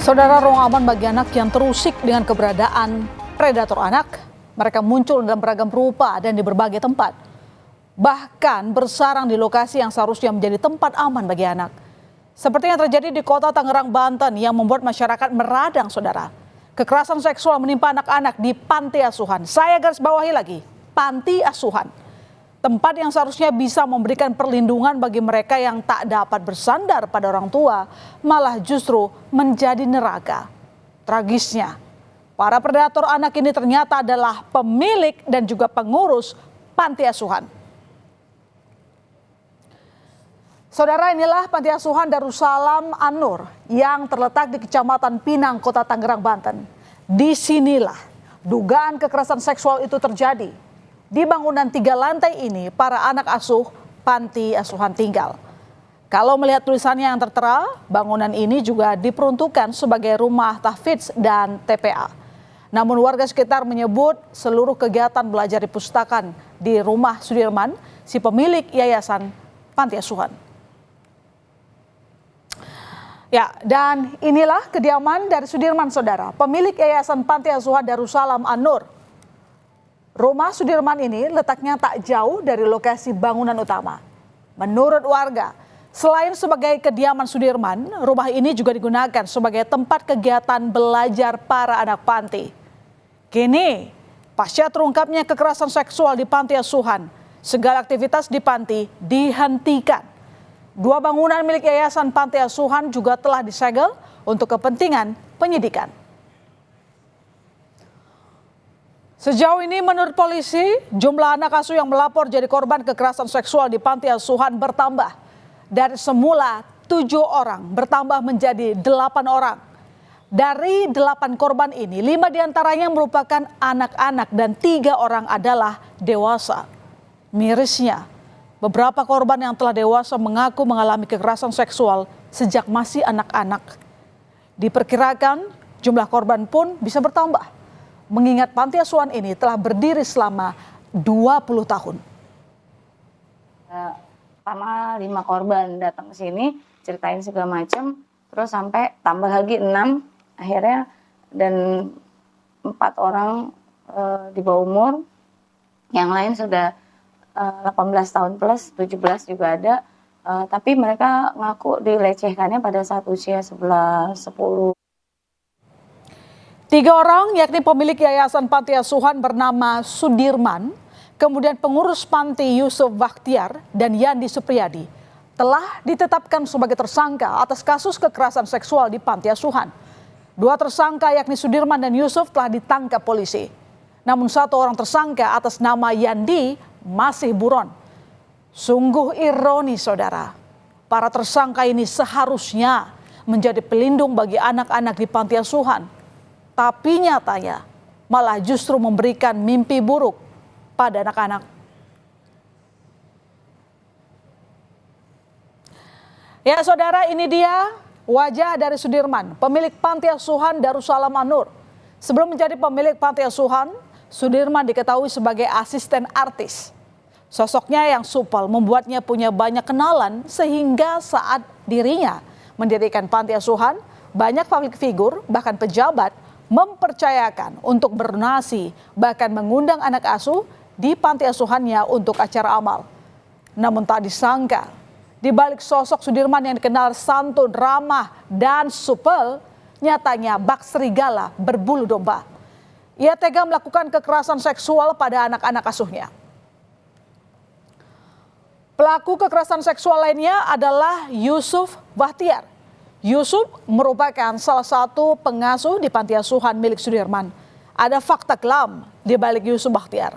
Saudara, ruang aman bagi anak yang terusik dengan keberadaan predator anak. Mereka muncul dalam beragam rupa dan di berbagai tempat. Bahkan bersarang di lokasi yang seharusnya menjadi tempat aman bagi anak. Seperti yang terjadi di kota Tangerang, Banten yang membuat masyarakat meradang, saudara. Kekerasan seksual menimpa anak-anak di panti asuhan. Saya garis bawahi lagi, panti asuhan. Tempat yang seharusnya bisa memberikan perlindungan bagi mereka yang tak dapat bersandar pada orang tua, malah justru menjadi neraka. Tragisnya, para predator anak ini ternyata adalah pemilik dan juga pengurus panti asuhan. Saudara, inilah panti asuhan Darussalam An-Nur yang terletak di Kecamatan Pinang, Kota Tangerang, Banten. Disinilah dugaan kekerasan seksual itu terjadi. Di bangunan 3 lantai ini, para anak asuh panti asuhan tinggal. Kalau melihat tulisannya yang tertera, bangunan ini juga diperuntukkan sebagai rumah tahfidz dan TPA. Namun warga sekitar menyebut seluruh kegiatan belajar dipustakan di rumah Sudirman, si pemilik yayasan panti asuhan. Ya, dan inilah kediaman dari Sudirman, saudara, pemilik yayasan panti asuhan Darussalam An-Nur. Rumah Sudirman ini letaknya tak jauh dari lokasi bangunan utama. Menurut warga, selain sebagai kediaman Sudirman, rumah ini juga digunakan sebagai tempat kegiatan belajar para anak panti. Kini, pasca terungkapnya kekerasan seksual di panti asuhan, segala aktivitas di panti dihentikan. 2 bangunan milik yayasan panti asuhan juga telah disegel untuk kepentingan penyidikan. Sejauh ini menurut polisi, jumlah anak asuh yang melapor jadi korban kekerasan seksual di panti asuhan bertambah. Dari semula 7 orang bertambah menjadi 8 orang. Dari 8 korban ini, 5 diantaranya merupakan anak-anak dan 3 orang adalah dewasa. Mirisnya, beberapa korban yang telah dewasa mengaku mengalami kekerasan seksual sejak masih anak-anak. Diperkirakan jumlah korban pun bisa bertambah, mengingat panti asuhan ini telah berdiri selama 20 tahun. Pertama 5 korban datang ke sini, ceritain segala macam, terus sampai tambah lagi 6 akhirnya, dan 4 orang di bawah umur, yang lain sudah 18 tahun plus, 17 juga ada, tapi mereka ngaku dilecehkannya pada saat usia 11, 10. 3 orang, yakni pemilik yayasan panti asuhan bernama Sudirman, kemudian pengurus panti Yusuf Bakhtiar dan Yandi Supriyadi, telah ditetapkan sebagai tersangka atas kasus kekerasan seksual di panti asuhan. 2 tersangka yakni Sudirman dan Yusuf telah ditangkap polisi. Namun 1 orang tersangka atas nama Yandi masih buron. Sungguh ironis, saudara. Para tersangka ini seharusnya menjadi pelindung bagi anak-anak di panti asuhan. Tapi nyatanya malah justru memberikan mimpi buruk pada anak-anak. Ya saudara, ini dia wajah dari Sudirman, pemilik panti asuhan Darussalam An-Nur. Sebelum menjadi pemilik panti asuhan, Sudirman diketahui sebagai asisten artis. Sosoknya yang supel membuatnya punya banyak kenalan, sehingga saat dirinya mendirikan panti asuhan, banyak publik figur bahkan pejabat mempercayakan untuk berdonasi, bahkan mengundang anak asuh di panti asuhannya untuk acara amal. Namun tak disangka, di balik sosok Sudirman yang dikenal santun, ramah, dan supel, nyatanya bak serigala berbulu domba. Ia tega melakukan kekerasan seksual pada anak-anak asuhnya. Pelaku kekerasan seksual lainnya adalah Yusuf Bakhtiar. Yusuf merupakan salah satu pengasuh di panti asuhan milik Sudirman. Ada fakta kelam di balik Yusuf Bakhtiar.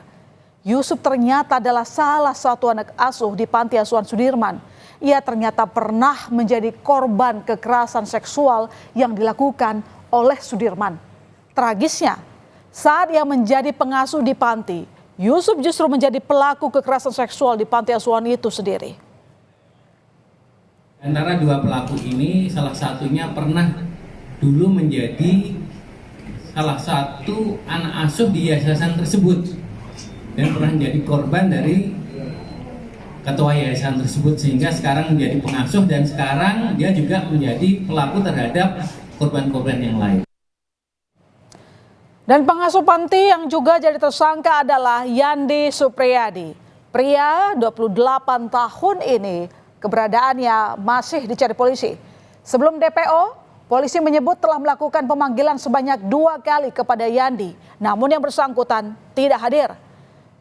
Yusuf ternyata adalah salah satu anak asuh di panti asuhan Sudirman. Ia ternyata pernah menjadi korban kekerasan seksual yang dilakukan oleh Sudirman. Tragisnya, saat ia menjadi pengasuh di panti, Yusuf justru menjadi pelaku kekerasan seksual di panti asuhan itu sendiri. Antara 2 pelaku ini, salah satunya pernah dulu menjadi salah satu anak asuh di yayasan tersebut dan pernah menjadi korban dari ketua yayasan tersebut, sehingga sekarang menjadi pengasuh dan sekarang dia juga menjadi pelaku terhadap korban-korban yang lain. Dan pengasuh panti yang juga jadi tersangka adalah Yandi Supriyadi. Pria 28 tahun ini keberadaannya masih dicari polisi. Sebelum DPO, polisi menyebut telah melakukan pemanggilan sebanyak 2 kali kepada Yandi. Namun yang bersangkutan tidak hadir.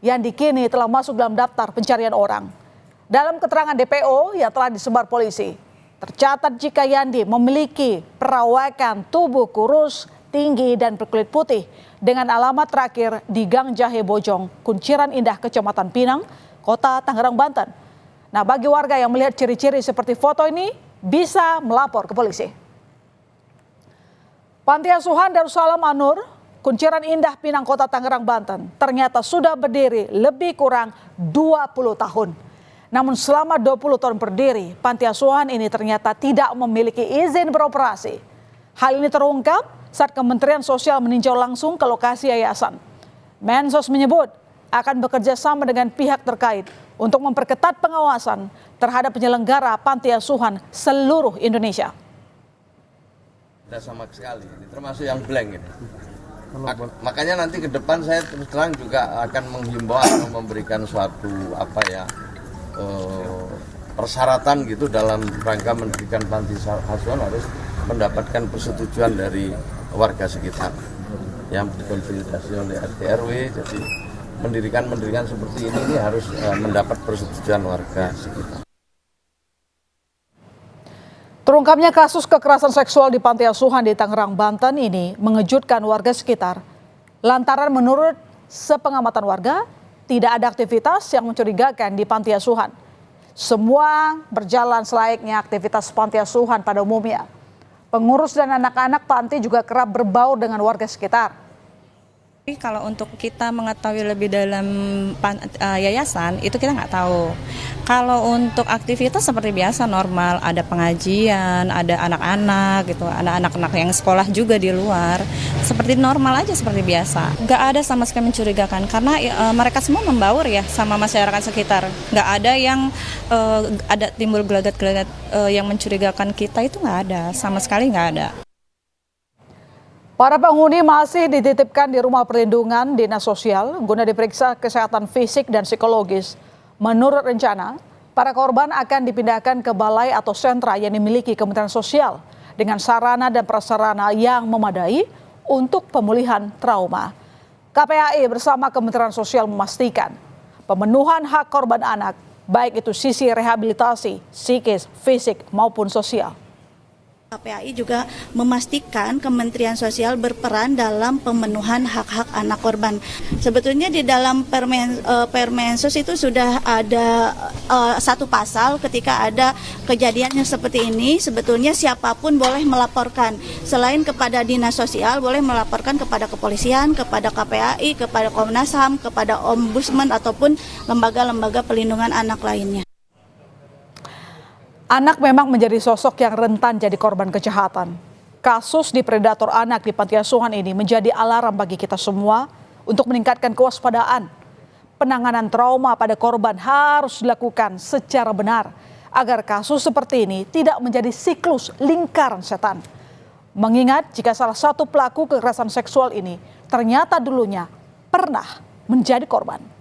Yandi kini telah masuk dalam daftar pencarian orang. Dalam keterangan DPO yang telah disebar polisi, tercatat jika Yandi memiliki perawakan tubuh kurus, tinggi dan berkulit putih dengan alamat terakhir di Gang Jahe Bojong, Kunciran Indah, Kecamatan Pinang, Kota Tangerang, Banten. Nah, bagi warga yang melihat ciri-ciri seperti foto ini bisa melapor ke polisi. Panti Asuhan Darussalam An-Nur, Kunciran Indah, Pinang, Kota Tangerang, Banten ternyata sudah berdiri lebih kurang 20 tahun. Namun selama 20 tahun berdiri, panti asuhan ini ternyata tidak memiliki izin beroperasi. Hal ini terungkap saat Kementerian Sosial meninjau langsung ke lokasi yayasan. Mensos menyebut akan bekerja sama dengan pihak terkait untuk memperketat pengawasan terhadap penyelenggara panti asuhan seluruh Indonesia. Tidak sama sekali, ini termasuk yang blank ini. Makanya nanti ke depan saya terus terang juga akan menghimbau atau memberikan suatu persyaratan gitu dalam rangka mendirikan panti asuhan harus mendapatkan persetujuan dari warga sekitar yang dikonsolidasi oleh RT RW. Jadi mendirikan seperti ini harus mendapat persetujuan warga sekitar. Terungkapnya kasus kekerasan seksual di panti asuhan di Tangerang, Banten ini mengejutkan warga sekitar. Lantaran menurut sepengamatan warga, tidak ada aktivitas yang mencurigakan di panti asuhan. Semua berjalan selayaknya aktivitas panti asuhan pada umumnya. Pengurus dan anak-anak panti juga kerap berbaur dengan warga sekitar. Kalau untuk kita mengetahui lebih dalam yayasan, itu kita nggak tahu. Kalau untuk aktivitas seperti biasa normal, ada pengajian, ada anak-anak gitu, ada anak-anak yang sekolah juga di luar, seperti normal aja seperti biasa. Nggak ada sama sekali mencurigakan karena mereka semua membaur ya sama masyarakat sekitar. Nggak ada yang ada timbul gelagat-gelagat yang mencurigakan kita, itu nggak ada, sama sekali nggak ada. Para penghuni masih dititipkan di rumah perlindungan Dinas Sosial guna diperiksa kesehatan fisik dan psikologis. Menurut rencana, para korban akan dipindahkan ke balai atau sentra yang dimiliki Kementerian Sosial dengan sarana dan prasarana yang memadai untuk pemulihan trauma. KPAI bersama Kementerian Sosial memastikan pemenuhan hak korban anak, baik itu sisi rehabilitasi, psikis, fisik maupun sosial. KPAI juga memastikan Kementerian Sosial berperan dalam pemenuhan hak-hak anak korban. Sebetulnya di dalam Permensos itu sudah ada satu pasal ketika ada kejadian yang seperti ini, sebetulnya siapapun boleh melaporkan. Selain kepada Dinas Sosial, boleh melaporkan kepada kepolisian, kepada KPAI, kepada Komnas HAM, kepada Ombudsman ataupun lembaga-lembaga pelindungan anak lainnya. Anak memang menjadi sosok yang rentan jadi korban kejahatan. Kasus di predator anak di panti asuhan ini menjadi alarm bagi kita semua untuk meningkatkan kewaspadaan. Penanganan trauma pada korban harus dilakukan secara benar agar kasus seperti ini tidak menjadi siklus lingkaran setan. Mengingat jika salah satu pelaku kekerasan seksual ini ternyata dulunya pernah menjadi korban.